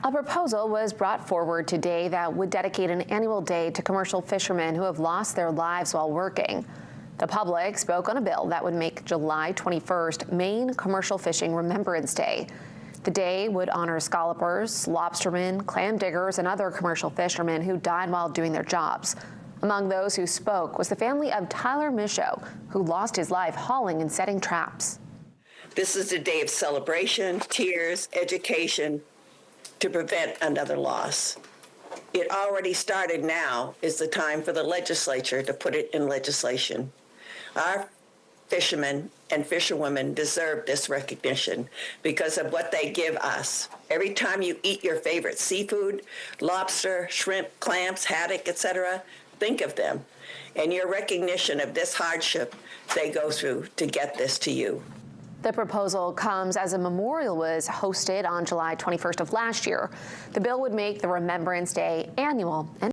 A proposal was brought forward today that would dedicate an annual day to commercial fishermen who have lost their lives while working. The public spoke on a bill that would make July 21st Maine Commercial Fishing Remembrance Day. The day would honor scallopers, lobstermen, clam diggers, and other commercial fishermen who died while doing their jobs. Among those who spoke was the family of Tyler Michaud, who lost his life hauling and setting traps. This is a day of celebration, tears, education, to prevent another loss. It already started. Now is the time for the legislature to put it in legislation. Our fishermen and fisherwomen deserve this recognition because of what they give us. Every time you eat your favorite seafood, lobster, shrimp, clams, haddock, etc., think of them and your recognition of this hardship they go through to get this to you. The proposal comes as a memorial was hosted on July 21st of last year. The bill would make the Remembrance Day annual and